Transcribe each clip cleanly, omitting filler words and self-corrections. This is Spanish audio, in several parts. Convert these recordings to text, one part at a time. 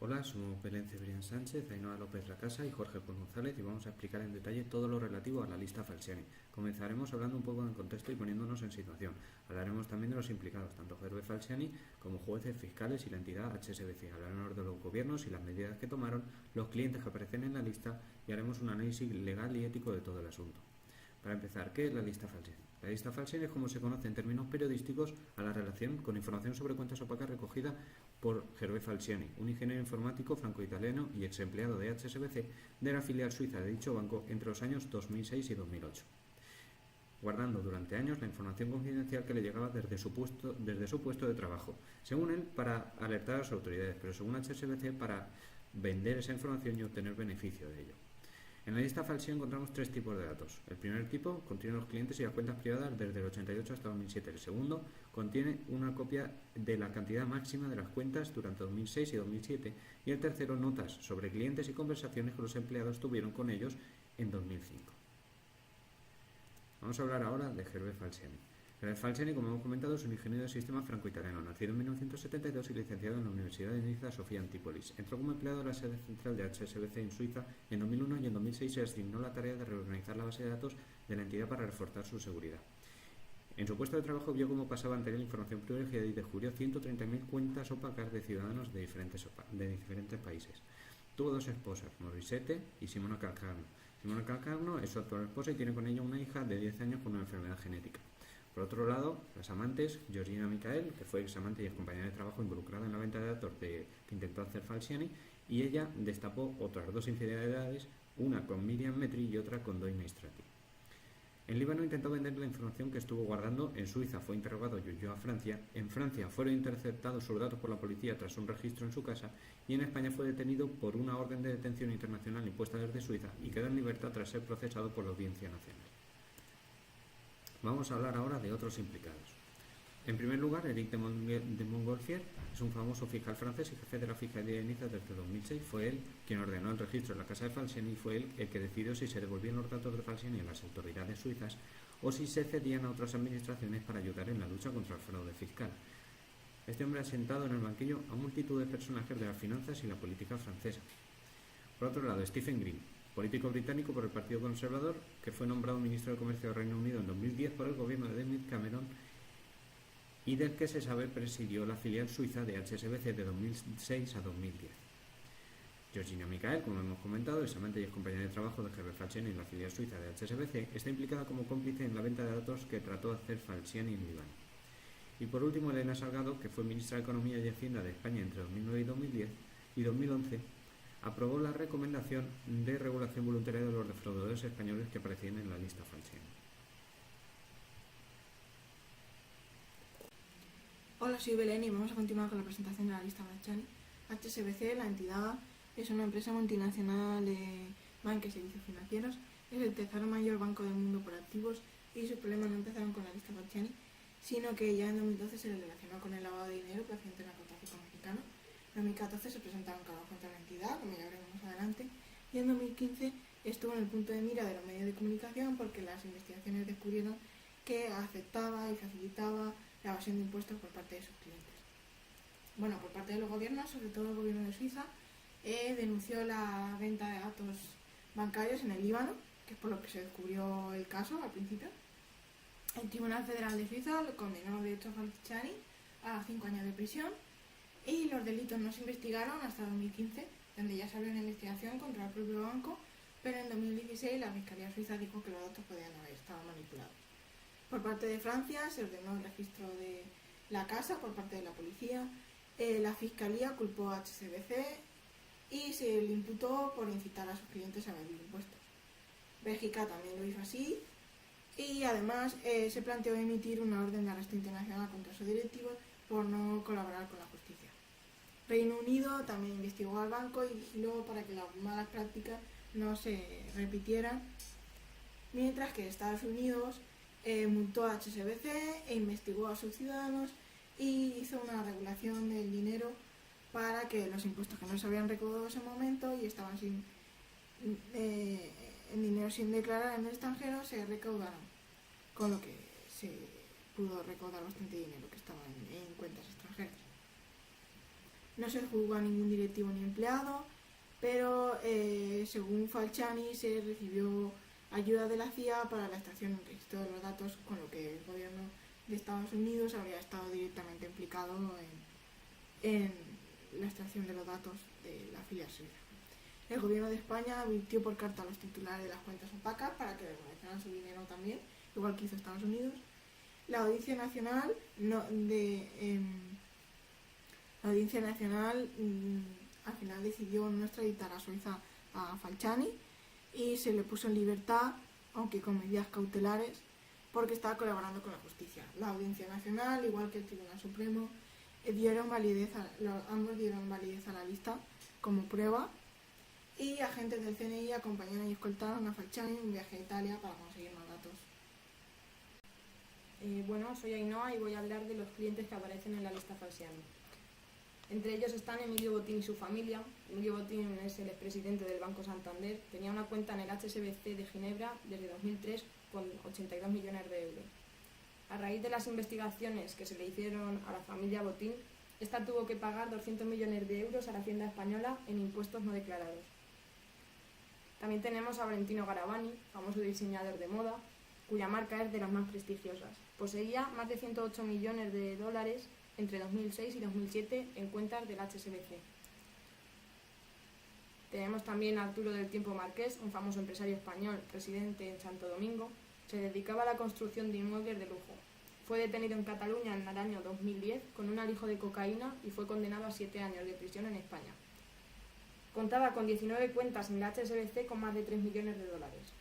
Hola, somos Belén Cebrián Sánchez, Ainhoa López Lacasa y Jorge Pons González y vamos a explicar en detalle todo lo relativo a la lista Falciani. Comenzaremos hablando un poco en contexto y poniéndonos en situación. Hablaremos también de los implicados, tanto Hervé Falciani como jueces fiscales y la entidad HSBC. Hablaremos de los gobiernos y las medidas que tomaron, los clientes que aparecen en la lista y haremos un análisis legal y ético de todo el asunto. Para empezar, ¿qué es la lista Falciani? La lista Falciani es como se conoce en términos periodísticos a la relación con información sobre cuentas opacas recogida por Hervé Falciani, un ingeniero informático franco-italiano y ex empleado de HSBC de la filial suiza de dicho banco entre los años 2006 y 2008, guardando durante años la información confidencial que le llegaba desde su puesto de trabajo, según él para alertar a las autoridades, pero según HSBC para vender esa información y obtener beneficio de ello. En la lista Falciani encontramos tres tipos de datos. El primer tipo contiene los clientes y las cuentas privadas desde el 88 hasta 2007. El segundo contiene una copia de la cantidad máxima de las cuentas durante 2006 y 2007. Y el tercero, notas sobre clientes y conversaciones que los empleados tuvieron con ellos en 2005. Vamos a hablar ahora de Hervé Falciani. Hervé Falciani, como hemos comentado, es un ingeniero de sistemas franco-italiano, nacido en 1972 y licenciado en la Universidad de Niza Sofía Antípolis. Entró como empleado de la sede central de HSBC en Suiza en 2001 y en 2006 se asignó la tarea de reorganizar la base de datos de la entidad para reforzar su seguridad. En su puesto de trabajo vio cómo pasaba ante él información privilegiada y descubrió 130.000 cuentas opacas de ciudadanos de diferentes países. Tuvo dos esposas, Morissette y Simona Calcagno. Simona Calcagno es su actual esposa y tiene con ella una hija de 10 años con una enfermedad genética. Por otro lado, las amantes, Georgina Michael, que fue examante y compañera de trabajo involucrada en la venta de datos que intentó hacer Falciani, y ella destapó otras dos infidelidades, una con Miriam Metri y otra con Doina Strati. En Líbano intentó vender la información que estuvo guardando, en Suiza fue interrogado y huyó a Francia, en Francia fueron interceptados sus datos por la policía tras un registro en su casa y en España fue detenido por una orden de detención internacional impuesta desde Suiza y quedó en libertad tras ser procesado por la Audiencia Nacional. Vamos a hablar ahora de otros implicados. En primer lugar, Eric de Montgolfier es un famoso fiscal francés y jefe de la Fiscalía de Niza desde 2006. Fue él quien ordenó el registro en la casa de Falciani y fue él el que decidió si se devolvían los datos de Falciani a las autoridades suizas o si se cedían a otras administraciones para ayudar en la lucha contra el fraude fiscal. Este hombre ha sentado en el banquillo a multitud de personajes de las finanzas y la política francesa. Por otro lado, Stephen Green, político británico por el Partido Conservador, que fue nombrado ministro de Comercio del Reino Unido en 2010 por el gobierno de David Cameron y del que se sabe presidió la filial suiza de HSBC de 2006 a 2010. Georgina Michael, como hemos comentado, es amante y es compañera de trabajo de Hervé Falciani en la filial suiza de HSBC, está implicada como cómplice en la venta de datos que trató de hacer Falciani en Líbano. Y por último, Elena Salgado, que fue ministra de Economía y Hacienda de España entre 2009 y 2010 y 2011, aprobó la recomendación de regulación voluntaria de los defraudadores españoles que aparecían en la lista Falciani. Hola, soy Belén y vamos a continuar con la presentación de la lista Falciani. HSBC, la entidad, es una empresa multinacional de banca y servicios financieros. Es el tercer mayor banco del mundo por activos y sus problemas no empezaron con la lista Falciani, sino que ya en 2012 se le relacionó con el lavado de dinero procedente del narcotráfico mexicano. En 2014 se presentaron cargos contra la entidad, como ya veremos más adelante, y en 2015 estuvo en el punto de mira de los medios de comunicación porque las investigaciones descubrieron que aceptaba y facilitaba la evasión de impuestos por parte de sus clientes. Bueno, por parte de los gobiernos, sobre todo el gobierno de Suiza, denunció la venta de datos bancarios en el Líbano, que es por lo que se descubrió el caso al principio. El Tribunal Federal de Suiza lo condenó de hecho a Falciani a 5 años de prisión y los delitos no se investigaron hasta 2015, donde ya se abrió una investigación contra el propio banco, pero en 2016 la Fiscalía Suiza dijo que los datos podían haber estado manipulados. Por parte de Francia se ordenó el registro de la casa por parte de la policía, la Fiscalía culpó a HSBC y se le imputó por incitar a sus clientes a evadir impuestos. Bélgica también lo hizo así y además se planteó emitir una orden de arresto internacional contra sus directivos por no colaborar con la justicia. Reino Unido también investigó al banco y vigiló para que las malas prácticas no se repitieran, mientras que Estados Unidos multó a HSBC e investigó a sus ciudadanos y hizo una regulación del dinero para que los impuestos que no se habían recaudado en ese momento y estaban en dinero sin declarar en el extranjero se recaudaron, con lo que se pudo recaudar bastante dinero que estaba en cuentas extranjeras. En No se juzgó a ningún directivo ni empleado, pero según Falciani se recibió ayuda de la CIA para la extracción y registro de los datos, con lo que el gobierno de Estados Unidos habría estado directamente implicado en la extracción de los datos de la filial suya. El gobierno de España advirtió por carta a los titulares de las cuentas opacas para que devolvieran su dinero también, igual que hizo Estados Unidos. La Audiencia Nacional al final decidió no extraditar a Suiza a Falciani y se le puso en libertad, aunque con medidas cautelares, porque estaba colaborando con la justicia. La Audiencia Nacional, igual que el Tribunal Supremo, ambos dieron validez a la lista como prueba, y agentes del CNI acompañaron y escoltaron a Falciani en un viaje a Italia para conseguir más datos. Bueno, soy Ainhoa y voy a hablar de los clientes que aparecen en la lista Falciani. Entre ellos están Emilio Botín y su familia. Emilio Botín es el expresidente del Banco Santander. Tenía una cuenta en el HSBC de Ginebra desde 2003 con 82 millones de euros. A raíz de las investigaciones que se le hicieron a la familia Botín, esta tuvo que pagar 200 millones de euros a la Hacienda Española en impuestos no declarados. También tenemos a Valentino Garavani, famoso diseñador de moda, cuya marca es de las más prestigiosas. Poseía más de 108 millones de dólares entre 2006 y 2007 en cuentas del HSBC. Tenemos también a Arturo del Tiempo Marqués, un famoso empresario español residente en Santo Domingo. Se dedicaba a la construcción de inmuebles de lujo. Fue detenido en Cataluña en el año 2010 con un alijo de cocaína y fue condenado a 7 años de prisión en España. Contaba con 19 cuentas en la HSBC con más de 3 millones de dólares.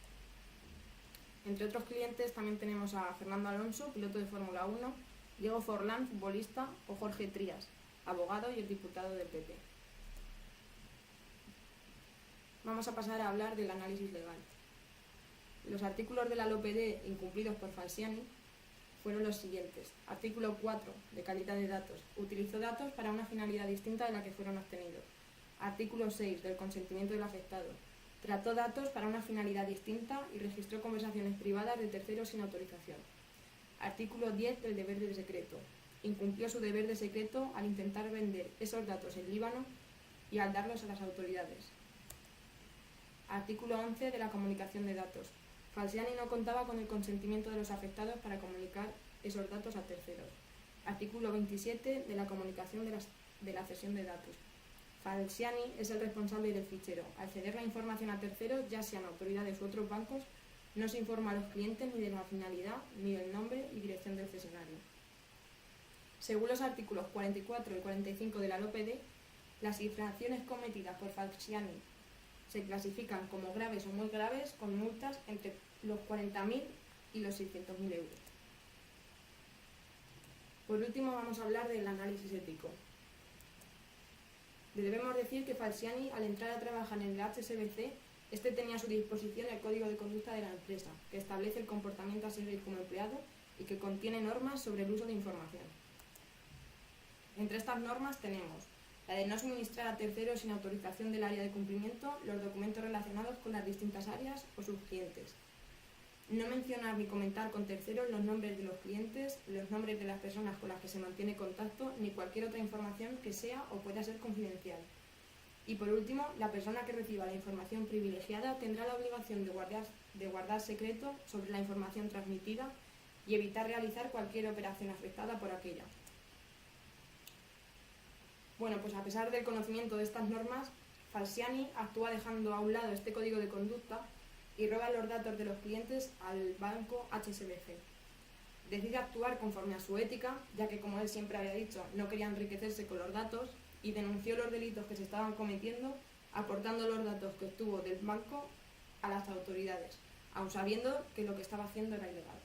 Entre otros clientes también tenemos a Fernando Alonso, piloto de Fórmula 1, Diego Forlán, futbolista, o Jorge Trías, abogado y el diputado del PP. Vamos a pasar a hablar del análisis legal. Los artículos de la LOPD incumplidos por Falciani fueron los siguientes. Artículo 4, de calidad de datos. Utilizó datos para una finalidad distinta de la que fueron obtenidos. Artículo 6, del consentimiento del afectado. Trató datos para una finalidad distinta y registró conversaciones privadas de terceros sin autorización. Artículo 10, del deber de secreto. Incumplió su deber de secreto al intentar vender esos datos en Líbano y al darlos a las autoridades. Artículo 11, de la comunicación de datos. Falciani no contaba con el consentimiento de los afectados para comunicar esos datos a terceros. Artículo 27, de la comunicación de la cesión de datos. Falciani es el responsable del fichero. Al ceder la información a terceros, ya sean autoridades u otros bancos, no se informa a los clientes ni de la finalidad, ni del nombre y dirección del cesionario. Según los artículos 44 y 45 de la LOPD, las infracciones cometidas por Falciani se clasifican como graves o muy graves, con multas entre los 40.000 y los 600.000 euros. Por último, vamos a hablar del análisis ético. Debemos decir que Falciani, al entrar a trabajar en el HSBC, tenía a su disposición el código de conducta de la empresa, que establece el comportamiento a seguir como empleado y que contiene normas sobre el uso de información. Entre estas normas tenemos la de no suministrar a terceros sin autorización del área de cumplimiento los documentos relacionados con las distintas áreas o sus clientes. No mencionar ni comentar con terceros los nombres de los clientes, los nombres de las personas con las que se mantiene contacto, ni cualquier otra información que sea o pueda ser confidencial. Y por último, la persona que reciba la información privilegiada tendrá la obligación de guardar secreto sobre la información transmitida y evitar realizar cualquier operación afectada por aquella. Bueno, pues a pesar del conocimiento de estas normas, Falciani actúa dejando a un lado este código de conducta y roba los datos de los clientes al banco HSBC. Decide actuar conforme a su ética, ya que, como él siempre había dicho, no quería enriquecerse con los datos, y denunció los delitos que se estaban cometiendo, aportando los datos que obtuvo del banco a las autoridades, aun sabiendo que lo que estaba haciendo era ilegal.